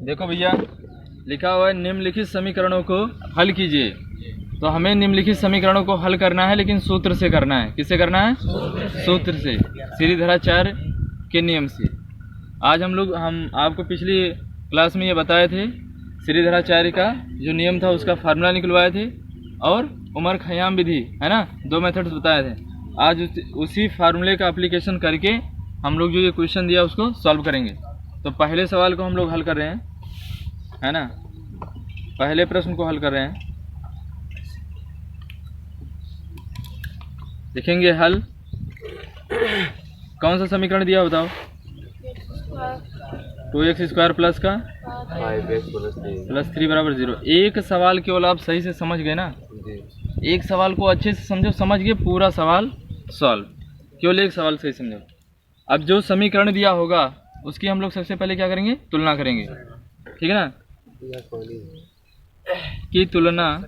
देखो भैया लिखा हुआ है निम्नलिखित समीकरणों को हल कीजिए। तो हमें निम्नलिखित समीकरणों को हल करना है, लेकिन सूत्र से करना है। किससे करना है? सूत्र से, सीरीधराचार्य के नियम से। आज हम आपको पिछली क्लास में ये बताए थे, सीरीधराचार्य का जो नियम था उसका फार्मूला निकलवाए थे और उमर खयाम विधि, है ना, 2 मेथड्स बताए थे। आज उसी फार्मूले का एप्लीकेशन करके हम लोग जो ये क्वेश्चन दिया उसको सॉल्व करेंगे। तो पहले सवाल को हम लोग हल कर रहे हैं, है ना, पहले प्रश्न को हल कर रहे हैं। देखेंगे हल। कौन सा समीकरण दिया बताओ? 2x² प्लस का 5x प्लस 3 बराबर 0। एक सवाल केवल आप सही से समझ गए ना, एक सवाल को अच्छे से समझो, समझ के पूरा सवाल सॉल्व। केवल एक सवाल सही समझो। अब जो समीकरण दिया होगा उसकी हम लोग सबसे पहले क्या करेंगे? तुलना करेंगे, ठीक है ना, की तुलना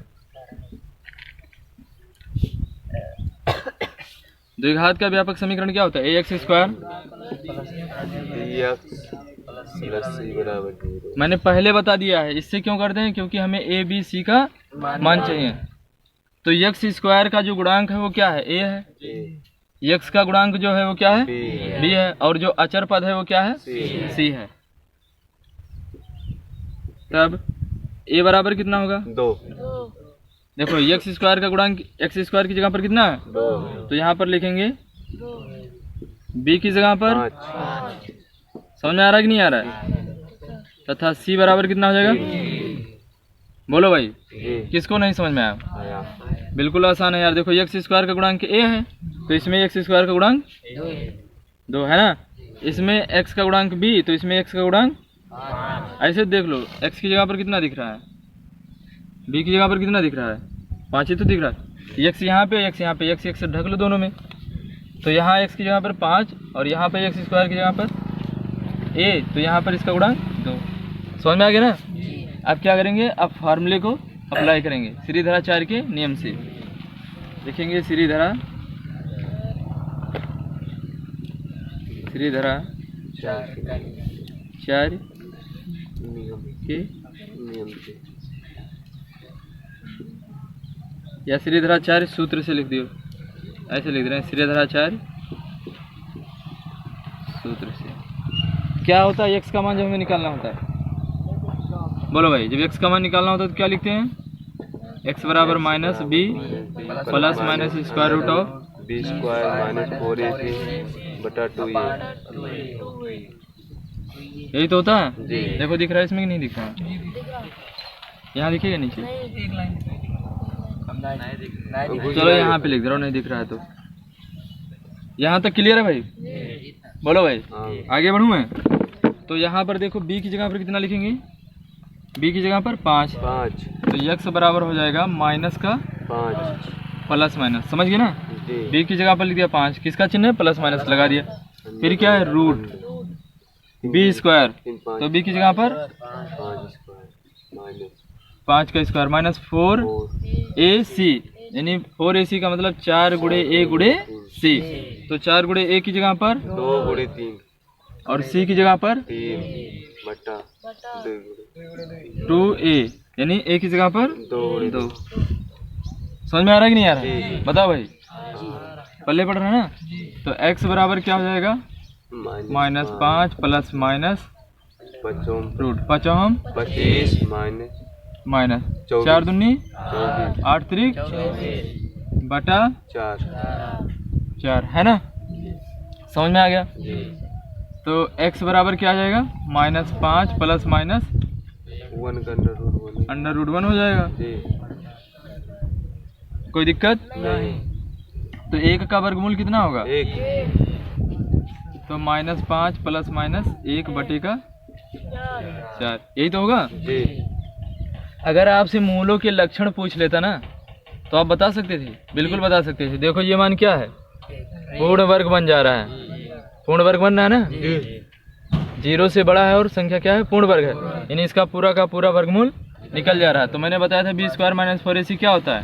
द्विघात का व्यापक समीकरण क्या होता है? ax² प्लस c बराबर 0। मैंने पहले बता दिया है। इससे क्यों करते हैं? क्योंकि हमें a b c का मान चाहिए। तो x² का जो गुणांक है वो क्या है? a है। x का गुणांक जो है वो क्या है? b है। और जो अचर पद है वो क्या है? c है। तब a बराबर कितना होगा? 2। देखो x² का गुणांक x² की जगह पर कितना है? 2। तो यहाँ पर लिखेंगे b की जगह पर 5। समझ में आ रहा है कि नहीं आ रहा है? तथा c बराबर कितना हो जाएगा? बोलो भाई, किसको नहीं समझ में आया? बिल्कुल आसान है यार। देखो x² का गुणांक a है, तो इसमें x² का गुणांक 2 है ना। इसमें x का गुणांक b, तो इसमें x का गुणांक 5। ऐसे देख लो, x की जगह पर कितना दिख रहा है, b की जगह पर कितना दिख रहा है? 5 ही तो दिख रहा है। x यहाँ पे, x यहाँ पे, x से ढक लो दोनों में। तो यहाँ x की जगह पर 5 और यहाँ पे x² की जगह पर a, तो यहाँ पर इसका गुणांक 2। समझ में आ गया ना? अब क्या करेंगे? अब फार्मूले को अप्लाई करेंगे सीरीधराचार्य के नियम से। देखेंगे सीरीधराचार्य के या सीरीधराचार्य सूत्र से लिख दियो। ऐसे लिख रहे हैं, सीरीधराचार्य सूत्र से। क्या होता है x का मान जब हमें निकालना होता है? बोलो भाई, जब x का मान निकालना होता है तो क्या लिखते हैं? x बराबर minus b plus minus square root of b² minus 4ac बटा 2a। यही तो होता है। जी। देखो दिख रहा है इसमें कि नहीं दिख रहा है? यहाँ दिखेगा नीचे? चलो यहाँ पे लिख दे रहा हूँ, नहीं दिख रहा है तो। यहाँ तक क्लियर है भाई? बोलो भाई, आगे बढ़ूँ मैं? तो यहाँ पर देखो b की जगह पर कितना लिखेंगे? b की जगह पर 5। तो x बराबर हो जाएगा माइनस का 5 प्लस माइनस। समझ गए ना? b की जगह पर लिख दिया 5, किसका चिन्ह है? प्लस माइनस लगा दिया। फिर क्या है? रूट b², तो b की जगह पर 5 का स्क्वायर माइनस 4ac, यानी 4ac का मतलब 4 गुणे a गुणे c। तो 4 गुणे a की जगह पर 2 गुणे 3 और c की जगह पर 3 बटा 2a, यानी a की जगह पर 2। समझ में आ रहा है कि नहीं आ रहा है? बताओ भाई, पल्ले पढ़ रहा है ना? तो x बराबर क्या हो जाएगा? Minus 5 plus minus root 5 25 minus 4 दूनी 8 त्रिक बटा 4, है ना? समझ में आ गया? तो x बराबर क्या आ जाएगा? माइनस 5 प्लस माइनस 1 का √1 हो जाएगा। कोई दिक्कत नहीं। तो 1 का वर्गमूल कितना होगा? 1। तो माइनस 5 प्लस माइनस 1 बटे का 4, यही तो होगा। अगर आपसे मूलों के लक्षण पूछ लेता ना तो आप बता सकते थे, बिल्कुल बता सकते थे। देखो ये मान क्या है? पूर्ण वर्ग बन जा रहा है। पूर्ण वर्ग बन रहा है ना? 0 से बड़ा है और संख्या क्या है? पूर्ण वर्ग है, यानी इसका पूरा का पूरा वर्गमूल निकल जा रहा है। तो मैंने बताया था b² माइनस 4ac क्या होता है?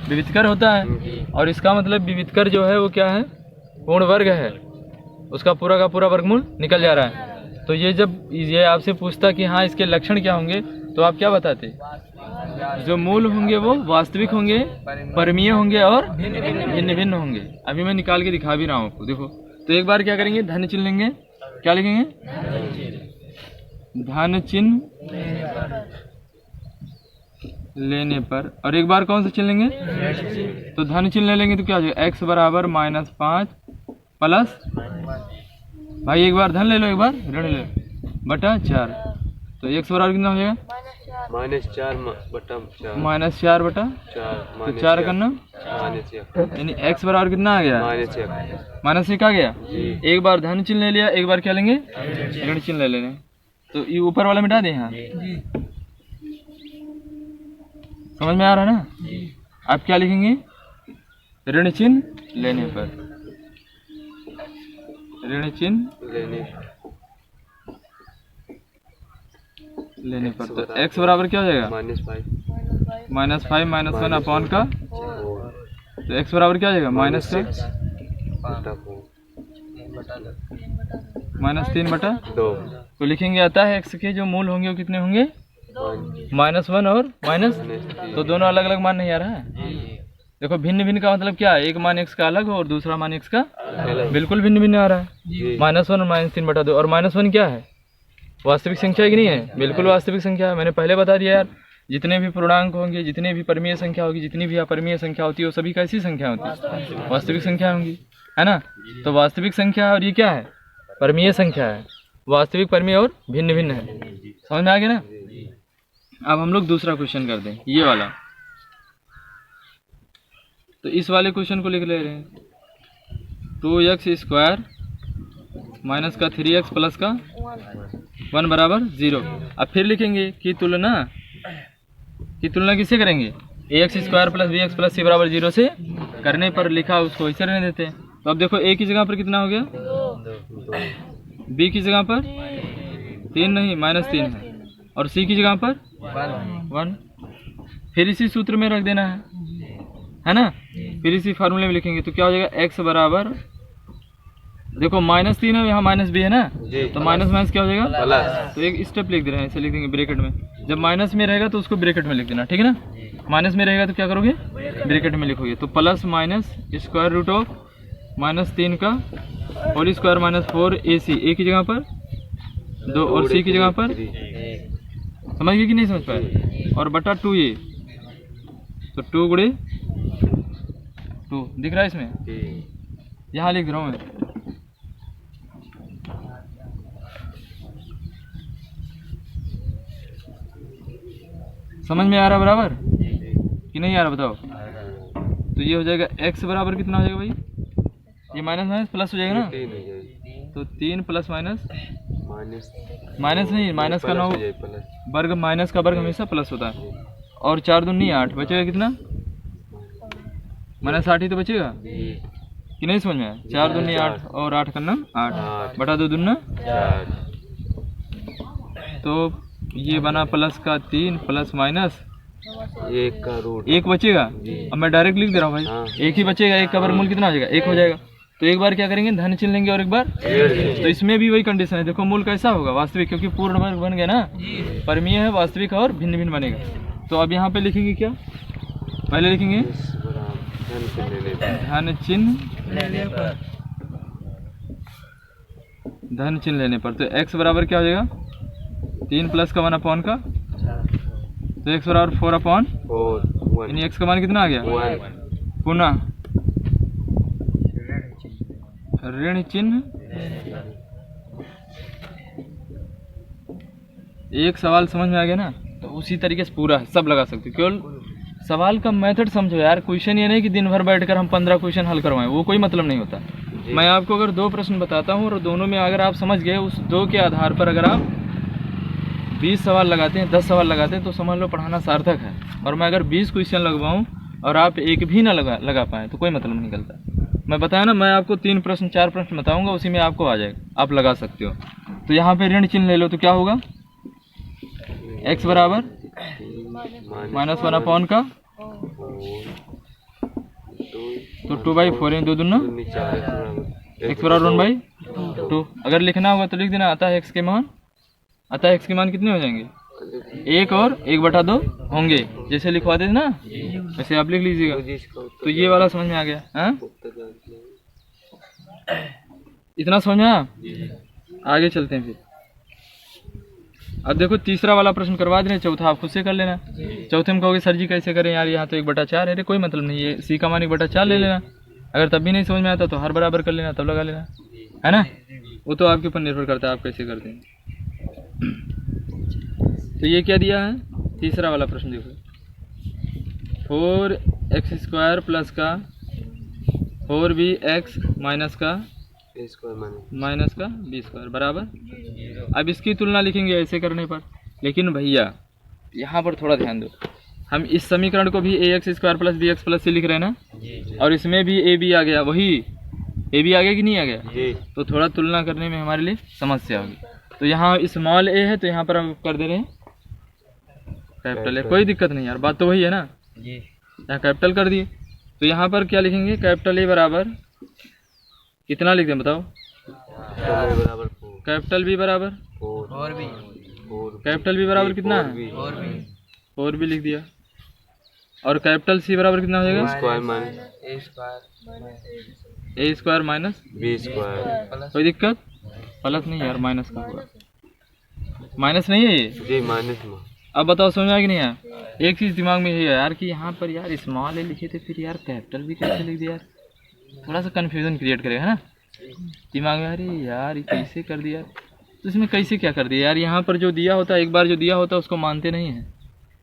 विविधकर होता है। और इसका मतलब विविधकर जो है वो क्या है? पूर्ण वर्ग है, उसका पूरा का पूरा वर्गमूल निकल जा रहा है। तो ये आपसे पूछता कि हाँ इसके लक्षण क्या होंगे, तो आप क्या बताते? जो मूल होंगे वो वास्तविक होंगे, परमीय होंगे और भिन्न भिन्न होंगे। अभी मैं निकाल के दिखा भी रहा हूँ आपको, देखो। तो एक बार क्या करेंगे, धन चिन्ह लेंगे। क्या लिखेंगे? धन चिन्ह लेने पर। और एक बार कौन सा चिन्ह लेंगे? तो धन चिन्ह ले लेंगे तो क्या हो जाएगा? x बराबर -5 प्लस, भाई एक बार धन ले लो, एक बार ऋण ले लो, बटा 4। तो x बराबर कितना हो जाएगा? -4 बटा 4। -4 बटा 4। तो 4 करना, -1। यानी x बराबर कितना आ गया? -1 आ गया। एक बार धन चिन्ह ले लिया, एक बार क्या लेंगे? ऋण चिन्ह ले लेंगे। तो ये ऊपर वाला मिटा दें यहाँ। समझ में आ रहा है ना? आप क्या लिखेंगे? ऋण चिन्ह लेने पर, ऋण चिन्ह लेने पर। तो x बराबर क्या हो जाएगा? -5 -1 अपॉन का, तो x बराबर क्या हो जाएगा? -6 -3 बटा 2। तो लिखेंगे अतः है x के जो मूल होंगे वो कितने होंगे? -1 और माइनस, तो दोनों अलग अलग मान नहीं आ रहा है। देखो भिन्न भिन्न का मतलब क्या है? एक मान x का अलग हो और दूसरा मान x का बिल्कुल भिन्न भिन्न आ रहा है। -1 और -3 बटा 2। और -1 क्या है? वास्तविक संख्या है कि नहीं है? बिल्कुल वास्तविक संख्या है। मैंने पहले बता दिया यार, जितने भी पूर्णांक होंगे, जितने भी परमीय संख्या होगी, जितनी भी अपरमीय संख्या होती है, वो सभी कैसी संख्या होती है? वास्तविक संख्या होंगी, है ना? तो वास्तविक संख्या और ये क्या है? परमीय संख्या है। वास्तविक, परमीय और भिन्न भिन्न है। समझ में आ गया ना? अब हम लोग दूसरा क्वेश्चन करते हैं, ये वाला। तो इस वाले क्वेश्चन को लिख ले रहे हैं। 2x² माइनस का 3x प्लस का 1 बराबर 0। अब फिर लिखेंगे कि तुलना किससे करेंगे? ax² plus bx plus c बराबर 0 से करने पर लिखा उसको ऐसे रहने देते हैं। तो अब देखो a की जगह पर कितना हो गया? b की जगह पर 3 नहीं, -3 है। और c की जगह पर 1। फिर इसी सूत्र में रख देना है ना? फिर इसी फार्मूले में लिखेंगे तो क्या हो जाएगा? x बराबर, देखो -3 है, यहाँ -b है ना, तो माइनस क्या हो जाएगा? तो एक स्टेप लिख दे रहे हैं, ऐसे लिख देंगे ब्रैकेट में। जब माइनस में रहेगा तो उसको ब्रैकेट में लिख देना, ठीक है ना? माइनस में रहेगा तो क्या करोगे? ब्रैकेट में लिखोगे। तो plus minus square root of -3 का होल स्क्वायर -4ac, a की जगह पर 2 और c की जगह पर, समझ गए कि नहीं समझ पाए? और बटा 2a, तो 2 गुणे 2 दिख रहा है इसमें, यहाँ लिख रहा हूँ मैं। समझ में आ रहा बराबर कि नहीं आ रहा बताओ? तो ये हो जाएगा x बराबर कितना हो जाएगा भाई? ये माइनस प्लस हो जाएगा ना, तो 3 प्लस माइनस नहीं, माइनस का 9 वर्ग, माइनस का वर्ग हमेशा प्लस होता है। और 4 दूनी 8, बचेगा कितना? -8 ही तो बचेगा कि नहीं? समझ में आया? 4 दूनी 8 और 8 करना 8 बटा 2 दूना, तो ये बना प्लस का 3 प्लस माइनस 1 का रूट 1 बचेगा। अब मैं डायरेक्ट लिख दे रहा हूँ भाई, 1 ही बचेगा। 1 का वर्गमूल कितना हो जाएगा? 1 हो जाएगा। तो एक बार क्या करेंगे? धन चिन्ह लेंगे और एक बार, तो इसमें भी वही कंडीशन है। देखो मूल कैसा होगा? वास्तविक, क्योंकि पूर्ण वर्ग बन गया ना, परमीय है, वास्तविक और भिन्न भिन्न बनेगा। तो अब यहाँ पे लिखेंगे क्या? पहले लिखेंगे धन चिन्ह लेने पर। तो x बराबर क्या हो जाएगा? 3 प्लस का 1 अपॉन का, तो x बराबर 4 अपॉन, यानी x का मान कितना आ गया? पुनः ऋण चिन्ह। एक सवाल समझ में आ गया ना? तो उसी तरीके से पूरा सब लगा सकते हो। केवल सवाल का मेथड समझो यार। क्वेश्चन ये नहीं कि दिन भर बैठकर हम 15 क्वेश्चन हल करवाएं, वो कोई मतलब नहीं होता। मैं आपको अगर 2 प्रश्न बताता हूँ और दोनों में अगर आप समझ गए, उस 2 के आधार पर अगर आप 20 सवाल लगाते हैं, 10 सवाल लगाते हैं, तो समझ लो पढ़ाना सार्थक है। और मैं अगर 20 क्वेश्चन लगवाऊँ और आप एक भी ना लगा पाएँ तो कोई मतलब नहीं निकलता। मैं बताया ना, मैं आपको 3 प्रश्न 4 प्रश्न बताऊंगा, उसी में आपको आ जाएगा, आप लगा सकते हो। तो यहाँ पे ऋण चिन्ह ले लो तो क्या होगा? x बराबर -1 अपॉन का, तो 2/4 2 दूना, x बराबर 1/, 2। अगर लिखना होगा तो लिख देना अतः x के मान, अतः x के मान कितने हो जाएंगे? 1 और 1/2 होंगे, जैसे लिखवाते थे ना वैसे आप लिख लीजिएगा। तो ये वाला समझ में आ गया? हाँ, इतना समझ में आया? आगे चलते हैं फिर। अब देखो तीसरा वाला प्रश्न करवा दे रहे हैं, चौथा आप खुद से कर लेना। चौथे में कहोगे सर जी कैसे करें यार, यहाँ तो 1/4 है। अरे कोई मतलब नहीं, ये सी का मान 1/4 ले लेना। अगर तब भी नहीं समझ में आता तो हर बराबर कर लेना, तब लगा लेना, है ना। वो तो आपके ऊपर निर्भर करता है आप कैसे करते हैं। तो ये क्या दिया है, तीसरा वाला प्रश्न देखो, 4x² प्लस का 4bx माइनस का माइनस का b² बराबर। अब इसकी तुलना लिखेंगे ऐसे करने पर, लेकिन भैया यहाँ पर थोड़ा ध्यान दो, हम इस समीकरण को भी ax² plus bx plus c लिख रहे हैं ना, और इसमें भी ab आ गया, वही ab आ गया कि नहीं आ गया? तो थोड़ा तुलना करने में हमारे लिए समस्या होगी। तो यहाँ स्मॉल a है तो यहाँ पर हम कर दे रहे हैं कैपिटल A। कोई दिक्कत नहीं यार, बात तो वही है ना, यहाँ कैपिटल कर दिए। तो यहाँ पर क्या लिखेंगे, कैपिटल A बराबर कितना लिख दें बताओ? कैपिटल B बराबर कैपिटल B बराबर कितना है? 4b लिख दिया। और कैपिटल C बराबर कितना हो जाएगा? a² minus b²। कोई दिक्कत? प्लस नहीं यार, माइनस का होगा, माइनस नहीं है ये जी, माइनस। अब बताओ समझ आया कि नहीं आया? एक चीज़ दिमाग में ये है यार कि यहाँ पर यार स्मॉल ए लिखे थे, फिर यार कैपिटल भी कैसे लिख दिया यार, थोड़ा सा कन्फ्यूजन क्रिएट करेगा, है ना दिमाग में। अरे यार ये कैसे कर दिया, तो इसमें कैसे क्या कर दिया यार। यहाँ पर जो दिया होता है, एक बार जो दिया होता है उसको मानते नहीं है।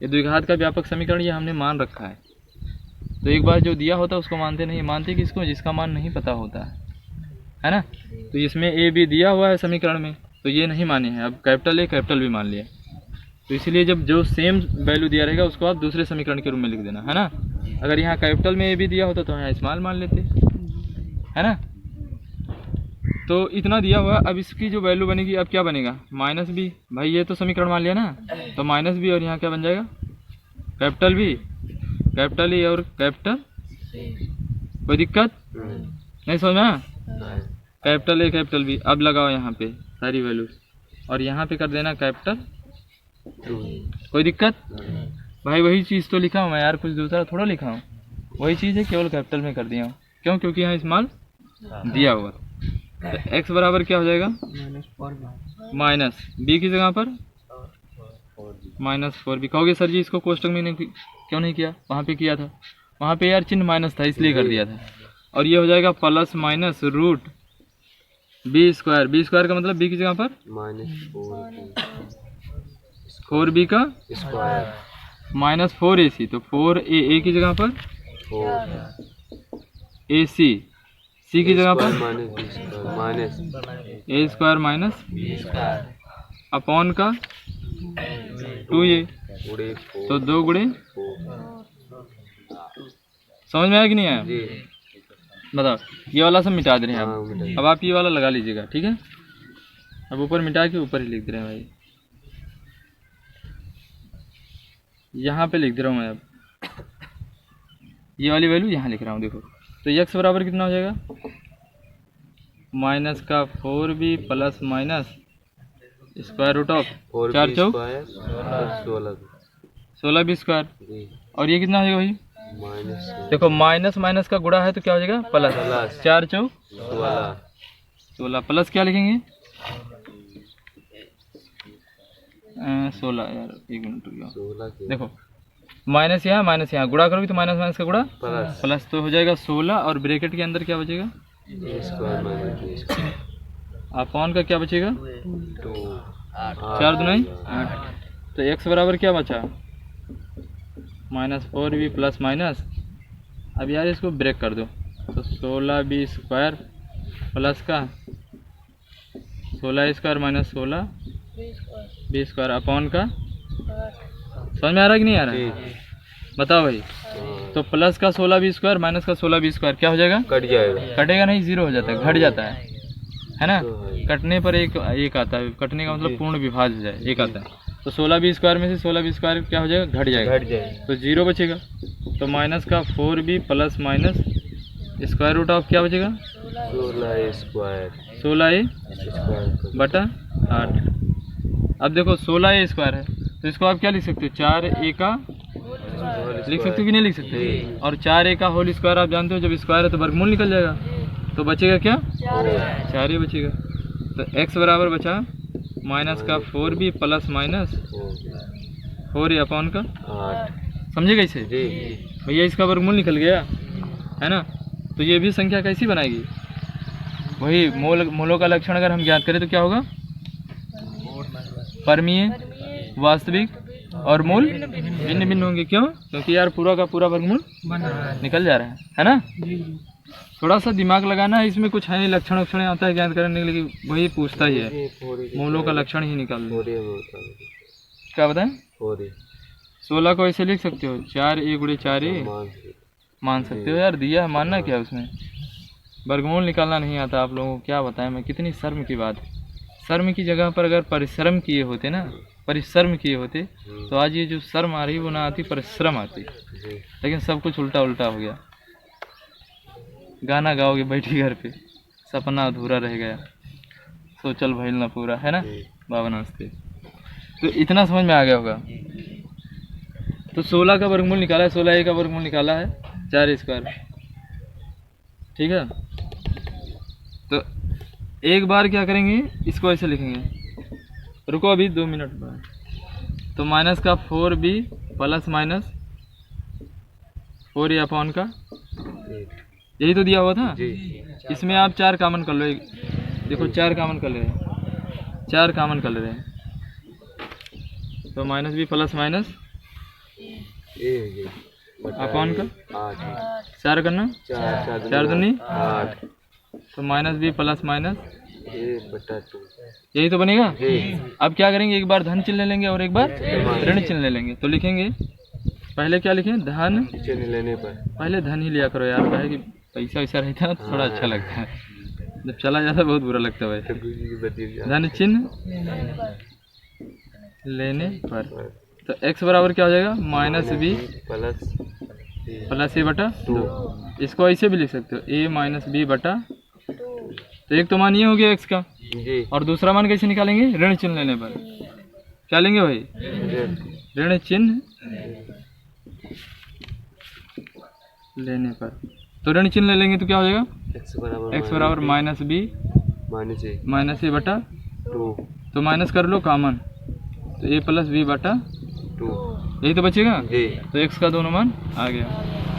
ये द्विघात का व्यापक समीकरण ये हमने मान रखा है, तो एक बार जो दिया होता है उसको मानते नहीं है। मानते किसको? जिसका मान नहीं पता होता है ना। तो इसमें ए बी दिया हुआ है समीकरण में, तो ये नहीं माने हैं। अब कैपिटल ए कैपिटल भी मान लिया, तो इसलिए जब जो सेम वैल्यू दिया रहेगा उसको आप दूसरे समीकरण के रूप में लिख देना, है ना। अगर यहाँ कैपिटल में ए बी दिया होता तो यहाँ स्मॉल मान लेते, है ना। तो इतना दिया हुआ, अब इसकी जो वैल्यू बनेगी अब क्या बनेगा? Minus B. भाई ये तो समीकरण मान लिया ना, तो माइनस बी, और यहाँ क्या बन जाएगा? कैपिटल बी, कैपिटल ए और कैपिटल। कोई दिक्कत नहीं समझ में? Capital A capital B. अब लगाओ यहाँ पे सारी वैल्यू, और यहाँ पे कर देना कैपिटल। कोई दिक्कत? भाई वही चीज़ तो लिखा हूँ मैं यार, कुछ दूसरा थोड़ा लिखा हूँ, वही चीज़ है, केवल कैपिटल में कर दिया हूँ। क्यों? क्योंकि यहाँ स्मॉल दिया हुआ। तो x बराबर क्या हो जाएगा? माइनस बी की जगह पर -4b। कहोगे सर जी इसको कोष्टक में क्यों नहीं किया? वहाँ पे किया था, वहाँ पे यार चिन्ह माइनस था इसलिए कर दिया था। और ये हो जाएगा plus minus root b²। b² का मतलब b की जगह पर -4b का -4ac, तो 4a की जगह पर ac, c की जगह पर a² माइनस अपॉन का 2a, तो 2 गुणे। समझ में आया कि नहीं आया? बताओ, ये वाला सब मिटा दे रहे हैं आप। अब आप ये वाला लगा लीजिएगा, ठीक है। अब ऊपर मिटा के ऊपर ही लिख दे रहे हैं भाई, यहाँ पे लिख दे रहा हूँ मैं। अब ये वाली वैल्यू यहाँ लिख रहा हूँ, देखो। तो x बराबर कितना हो जाएगा? माइनस का 4b plus minus square root of 4 चौक 16b²। और ये कितना हो जाएगा भाई? देखो माइनस माइनस का गुणा है तो क्या हो जाएगा? प्लस 4 चौक 16। प्लस क्या लिखेंगे? 16 यार, एक मिनट रुक जाओ। देखो माइनस यहाँ गुणा करोगे तो माइनस माइनस का गुणा प्लस, तो हो जाएगा 16, और ब्रैकेट के अंदर क्या बचेगा? अपॉन का क्या बचेगा? 4 दूनी 8। तो x बराबर क्या बचा? -4b प्लस माइनस, अब यार इसको ब्रेक कर दो, तो 16b² प्लस का 16a² माइनस 16b² अपॉन का। समझ में आ रहा है कि नहीं आ रहा है? बताओ भाई। तो प्लस का 16b² माइनस का 16b² क्या हो जाएगा? कट जाएगा। कटेगा नहीं, 0 हो जाता है, घट जाता है ना। कटने पर एक आता है, कटने का मतलब पूर्ण विभाज्य हो जाए, एक आता है। तो 16b² में से 16b² क्या हो जाएगा? घट जाएगा, तो 0 बचेगा। तो माइनस का 4b plus minus square root of क्या बचेगा? 16a स्क्वायर बटा 8। अब देखो 16a स्क्वायर है तो इसको आप क्या लिख सकते हो, 4a का लिख सकते हो कि नहीं लिख सकते। और 4a का होल स्क्वायर आप जानते हो जब स्क्वायर है तो वर्गमूल निकल जाएगा, तो बचेगा क्या, 4a बचेगा। तो x बराबर बचा माइनस का 4b plus minus 4a upon का 8 समझे कैसे जी भैया, इसका वर्गमूल निकल गया है ना। तो ये भी संख्या कैसी बनाएगी, वही मूलों का लक्षण अगर हम ज्ञात करें तो क्या होगा, परमीय, वास्तविक और मूल भिन्न भिन्न होंगे। क्यों, क्योंकि यार पूरा का पूरा वर्गमूल निकल जा रहा है ना। थोड़ा सा दिमाग लगाना है, इसमें कुछ है नहीं, लक्षण लक्षण आता है ज्ञात करने के लिए, वही पूछता ही है, मूलों का लक्षण ही निकाल दो। क्या बताएं, 16 को ऐसे लिख सकते हो 4a गुणे 4a मान सकते हो। यार दिया है, मानना क्या है उसमें, वर्गमूल निकालना नहीं आता आप लोगों को, क्या बताएं मैं, कितनी शर्म की बात है। शर्म की जगह पर अगर परिश्रम किए होते ना, परिश्रम किए होते तो आज ये जो शर्म आ रही वो ना आती, परिश्रम आती। लेकिन सब कुछ उल्टा उल्टा हो गया। गाना गाओगे बैठी घर पे, सपना अधूरा रह गया, सोचल भइल ना पूरा, है ना बाबा नमस्ते। तो इतना समझ में आ गया होगा। तो 16 का वर्गमूल निकाला है, 16a का वर्गमूल निकाला है 4 स्क्वायर, ठीक है। तो एक बार क्या करेंगे, इसको ऐसे लिखेंगे, रुको अभी 2 मिनट बाद। तो माइनस का 4b plus minus 4a upon का, यही तो दिया हुआ था। इसमें आप 4 कॉमन कर लो, देखो 4 कॉमन कर ले रहे हैं, 4 कॉमन कर ले रहे हैं, तो minus b plus minus upon का 4 करना, 4 दूनी 8, तो माइनस b प्लस माइनस 1/2 यही तो बनेगा। अब क्या करेंगे, एक बार धन चिन्ह ले लेंगे और एक बार ऋण चिन्ह ले लेंगे। तो लिखेंगे पहले क्या लिखें, धन चिन्ह लेने पर पहले धन ही लिया करो यार, कहे कि पैसा वैसा रहता है तो थोड़ा अच्छा लगता है, जब चला जाता है बहुत बुरा लगता है भाई। धन चिन्ह लेने पर तो x बराबर क्या हो जाएगा, माइनस b प्लस a बटा 2। इसको ऐसे भी लिख सकते हो, a माइनस b बटा, तो एक तो मान ये हो गया x का, और दूसरा मान कैसे निकालेंगे, ऋण चिन्ह लेने पर। क्या लेंगे भाई, ऋण चिन्ह लेने पर। तो ऋण चिन्ह ले लेंगे तो क्या हो जाएगा, x बराबर माइनस b माइनस a बटा 2। तो माइनस कर लो कॉमन, तो a प्लस b बटा 2, यही तो बचेगा। तो x का दोनों मान आ गया,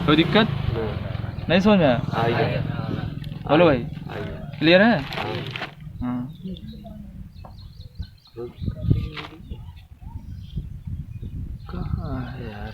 कोई दिक्कत नहीं, समझ में आया, बोलो भाई, क्लियर है। हाँ कहाँ है यार।